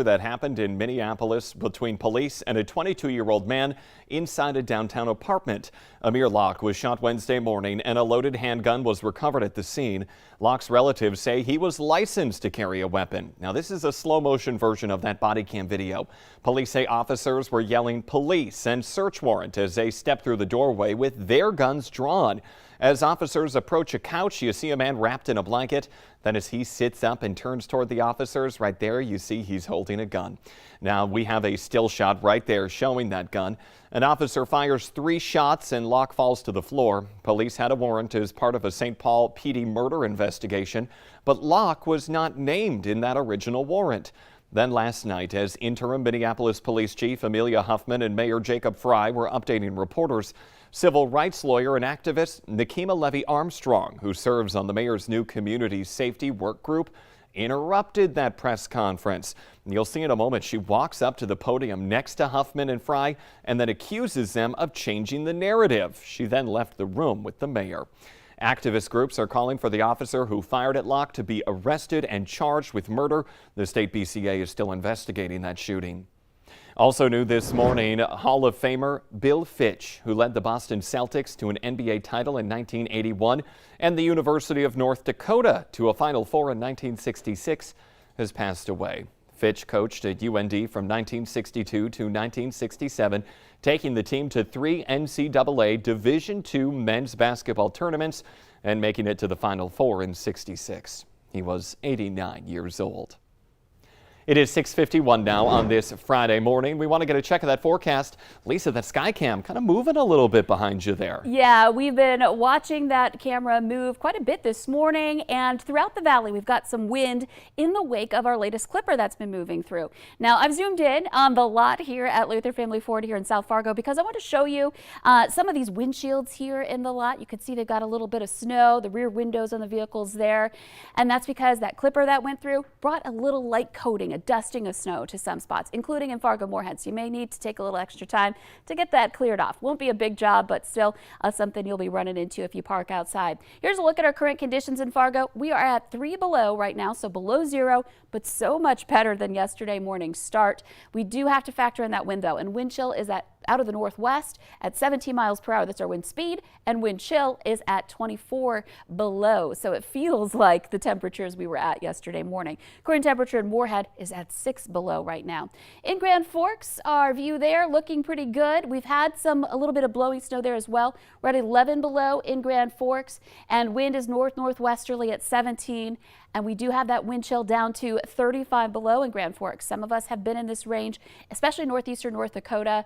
That happened in Minneapolis between police and a 22-year-old man inside a downtown apartment. Amir Locke was shot Wednesday morning and a loaded handgun was recovered at the scene. Locke's relatives say he was licensed to carry a weapon. Now, this is a slow-motion version of that body cam video. Police say officers were yelling police and search warrant as they stepped through the doorway with their guns drawn. As officers approach a couch, you see a man wrapped in a blanket. Then as he sits up and turns toward the officers, right there you see he's holding a gun. Now we have a still shot right there showing that gun. An officer fires 3 shots and Locke falls to the floor. Police had a warrant as part of a St. Paul PD murder investigation, but Locke was not named in that original warrant. Then last night, as interim Minneapolis Police Chief Amelia Huffman and Mayor Jacob Fry were updating reporters, civil rights lawyer and activist Nikema Levy-Armstrong, who serves on the mayor's new community safety work group, interrupted that press conference. You'll see in a moment she walks up to the podium next to Huffman and Fry and then accuses them of changing the narrative. She then left the room with the mayor. Activist groups are calling for the officer who fired at Locke to be arrested and charged with murder. The state BCA is still investigating that shooting. Also new this morning, Hall of Famer Bill Finch, who led the Boston Celtics to an NBA title in 1981 and the University of North Dakota to a Final Four in 1966, has passed away. Finch coached at UND from 1962 to 1967, taking the team to 3 NCAA Division II men's basketball tournaments and making it to the Final Four in '66. He was 89 years old. It is 6:51 now on this Friday morning. We want to get a check of that forecast. Lisa, that sky cam kind of moving a little bit behind you there. Yeah, we've been watching that camera move quite a bit this morning, and throughout the valley we've got some wind in the wake of our latest clipper that's been moving through. Now, I've zoomed in on the lot here at Luther Family Ford here in South Fargo because I want to show you some of these windshields here in the lot. You can see they've got a little bit of snow, the rear windows on the vehicles there, and that's because that clipper that went through brought a little light coating, a dusting of snow to some spots, including in Fargo-Moorhead. So you may need to take a little extra time to get that cleared off. Won't be a big job, but still something you'll be running into if you park outside. Here's a look at our current conditions in Fargo. We are at 3 below right now, so below 0, but so much better than yesterday morning's start. We do have to factor in that wind though, and wind chill is out of the northwest at 17 miles per hour. That's our wind speed, and wind chill is at 24 below. So it feels like the temperatures we were at yesterday morning. Current temperature in Moorhead is at 6 below right now. In Grand Forks, our view there looking pretty good. We've had a little bit of blowing snow there as well. We're at 11 below in Grand Forks, and wind is northwesterly at 17. And we do have that wind chill down to 35 below in Grand Forks. Some of us have been in this range, especially northeastern North Dakota,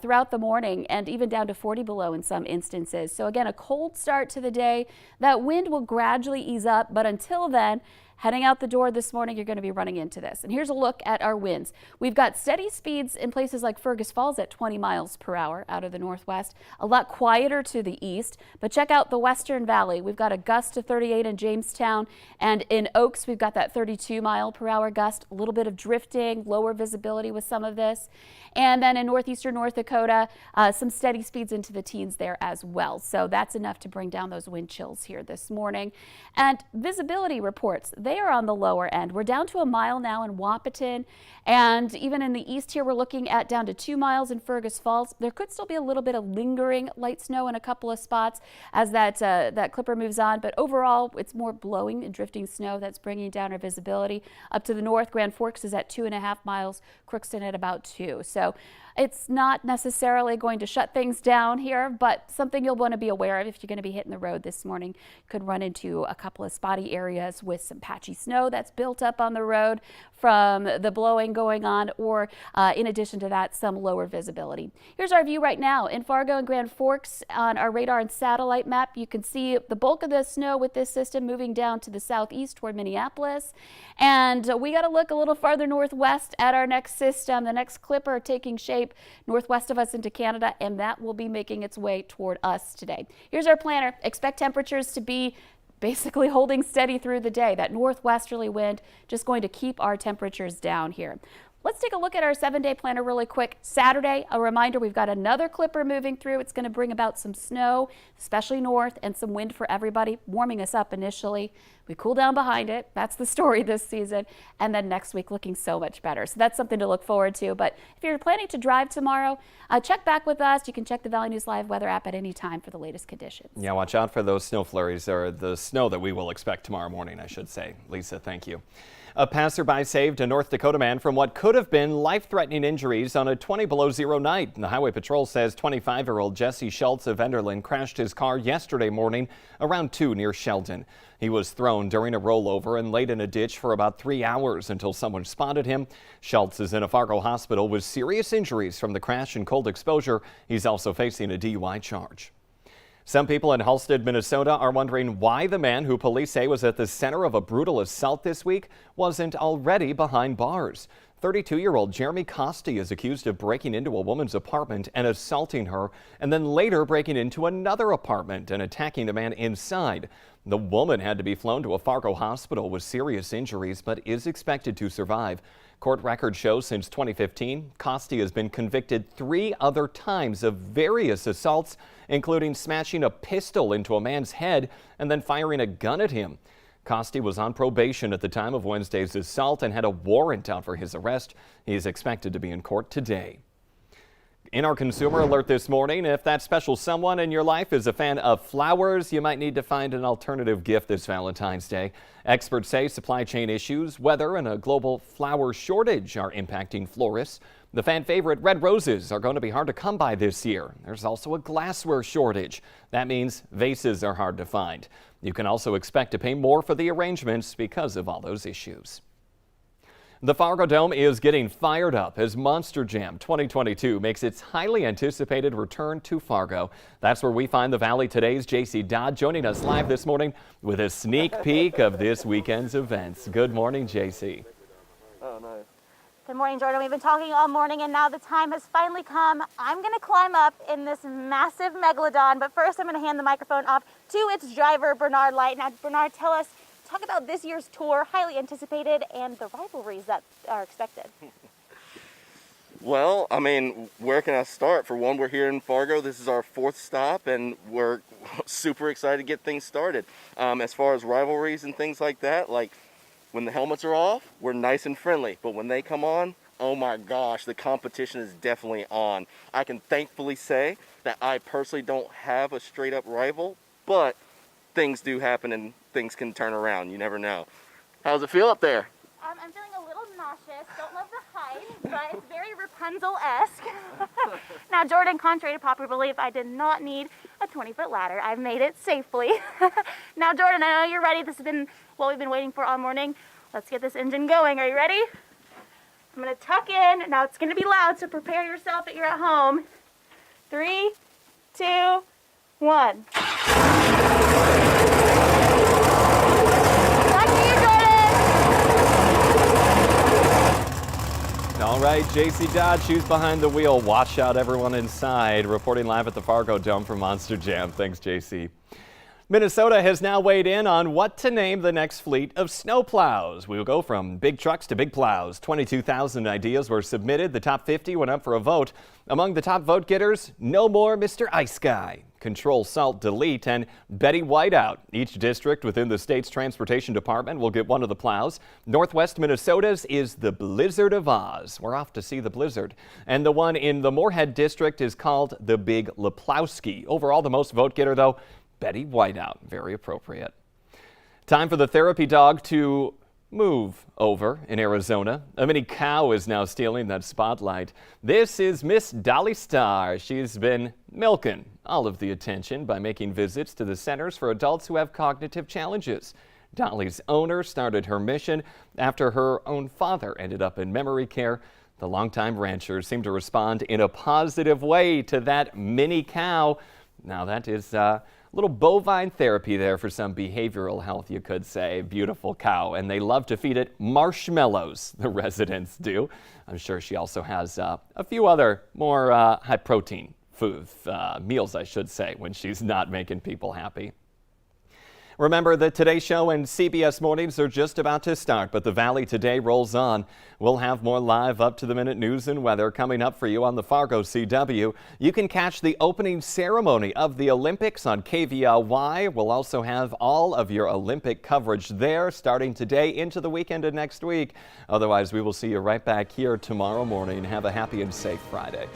throughout the morning, and even down to 40 below in some instances. So again, a cold start to the day. That wind will gradually ease up, but until then, heading out the door this morning, you're going to be running into this. And here's a look at our winds. We've got steady speeds in places like Fergus Falls at 20 miles per hour out of the northwest, a lot quieter to the east. But check out the Western Valley. We've got a gust to 38 in Jamestown, and in Oaks, we've got that 32 mile per hour gust, a little bit of drifting, lower visibility with some of this. And then in northeastern North Dakota, some steady speeds into the teens there as well. So that's enough to bring down those wind chills here this morning. And visibility reports, they are on the lower end. We're down to 1 mile now in Wahpeton, and even in the east here we're looking at down to 2 miles in Fergus Falls. There could still be a little bit of lingering light snow in a couple of spots as that clipper moves on, but overall it's more blowing and drifting snow that's bringing down our visibility. Up to the north, Grand Forks is at 2.5 miles, Crookston at about 2. So it's not necessarily going to shut things down here, but something you'll want to be aware of if you're going to be hitting the road this morning. You could run into a couple of spotty areas with some patchy snow that's built up on the road from the blowing going on, or in addition to that, some lower visibility. Here's our view right now in Fargo and Grand Forks on our radar and satellite map. You can see the bulk of the snow with this system moving down to the southeast toward Minneapolis. And we got to look a little farther northwest at our next system, the next clipper taking shape northwest of us into Canada, and that will be making its way toward us today. Here's our planner. Expect temperatures to be basically holding steady through the day. That northwesterly wind just going to keep our temperatures down here. Let's take a look at our 7-day planner really quick. Saturday, a reminder, we've got another clipper moving through. It's going to bring about some snow, especially north, and some wind for everybody, warming us up initially. We cool down behind it. That's the story this season. And then next week looking so much better. So that's something to look forward to. But if you're planning to drive tomorrow, check back with us. You can check the Valley News Live weather app at any time for the latest conditions. Yeah, watch out for those snow flurries, or the snow that we will expect tomorrow morning, I should say. Lisa, thank you. A passerby saved a North Dakota man from what could have been life-threatening injuries on a 20 below zero night. The Highway Patrol says 25-year-old Jesse Schultz of Enderlin crashed his car yesterday morning around 2 near Sheldon. He was thrown during a rollover and laid in a ditch for about 3 hours until someone spotted him. Schultz is in a Fargo hospital with serious injuries from the crash and cold exposure. He's also facing a DUI charge. Some people in Halstead, Minnesota are wondering why the man who police say was at the center of a brutal assault this week wasn't already behind bars. 32-year-old Jeremy Costi is accused of breaking into a woman's apartment and assaulting her, and then later breaking into another apartment and attacking the man inside. The woman had to be flown to a Fargo hospital with serious injuries, but is expected to survive. Court records show since 2015, Costi has been convicted 3 other times of various assaults, including smashing a pistol into a man's head and then firing a gun at him. Costi was on probation at the time of Wednesday's assault and had a warrant out for his arrest. He is expected to be in court today. In our consumer alert this morning, if that special someone in your life is a fan of flowers, you might need to find an alternative gift this Valentine's Day. Experts say supply chain issues, weather, and a global flower shortage are impacting florists. The fan favorite red roses are going to be hard to come by this year. There's also a glassware shortage. That means vases are hard to find. You can also expect to pay more for the arrangements because of all those issues. The Fargo Dome is getting fired up as Monster Jam 2022 makes its highly anticipated return to Fargo. That's where we find the Valley Today's JC Dodd joining us live this morning with a sneak peek of this weekend's events. Good morning, JC. Oh, nice. Good morning, Jordan. We've been talking all morning, and now the time has finally come. I'm going to climb up in this massive megalodon, but first I'm going to hand the microphone off to its driver, Bernard Light. Now, Bernard, talk about this year's tour, highly anticipated, and the rivalries that are expected. Well, I mean, where can I start? For one, we're here in Fargo. This is our 4th stop, and we're super excited to get things started. As far as rivalries and things like that, like when the helmets are off, we're nice and friendly. But when they come on, oh my gosh, the competition is definitely on. I can thankfully say that I personally don't have a straight up rival, but things do happen and things can turn around. You never know. How's it feel up there? I'm feeling a little nauseous. Don't love the height, but it's very Rapunzel-esque. Now, Jordan, contrary to popular belief, I did not need a 20-foot ladder. I've made it safely. Now, Jordan, I know you're ready. This has been what we've been waiting for all morning. Let's get this engine going. Are you ready? I'm going to tuck in. Now, it's going to be loud, so prepare yourself that you're at home. 3, 2, 1. All right, JC Dodd, she's behind the wheel. Watch out, everyone inside. Reporting live at the Fargo Dome for Monster Jam. Thanks, JC. Minnesota has now weighed in on what to name the next fleet of snowplows. We will go from big trucks to big plows. 22,000 ideas were submitted. The top 50 went up for a vote. Among the top vote getters, no more Mr. Ice Guy, Control Salt Delete, and Betty Whiteout. Each district within the state's transportation department will get one of the plows. Northwest Minnesota's is the Blizzard of Oz. We're off to see the blizzard. And the one in the Moorhead district is called the Big Leplowski. Overall, the most vote getter, though, Betty Whiteout. Very appropriate. Time for the therapy dog to move over in Arizona. A mini cow is now stealing that spotlight. This is Miss Dolly Starr. She's been milking all of the attention by making visits to the centers for adults who have cognitive challenges. Dolly's owner started her mission after her own father ended up in memory care. The longtime ranchers seem to respond in a positive way to that mini cow. Now that is a little bovine therapy there for some behavioral health, you could say. Beautiful cow, and they love to feed it marshmallows, the residents do. I'm sure she also has a few other more high protein food meals, I should say, when she's not making people happy. Remember that Today Show and CBS Mornings are just about to start, but the Valley Today rolls on. We'll have more live up-to-the-minute news and weather coming up for you on the Fargo CW. You can catch the opening ceremony of the Olympics on KVLY. We'll also have all of your Olympic coverage there starting today into the weekend and next week. Otherwise, we will see you right back here tomorrow morning. Have a happy and safe Friday.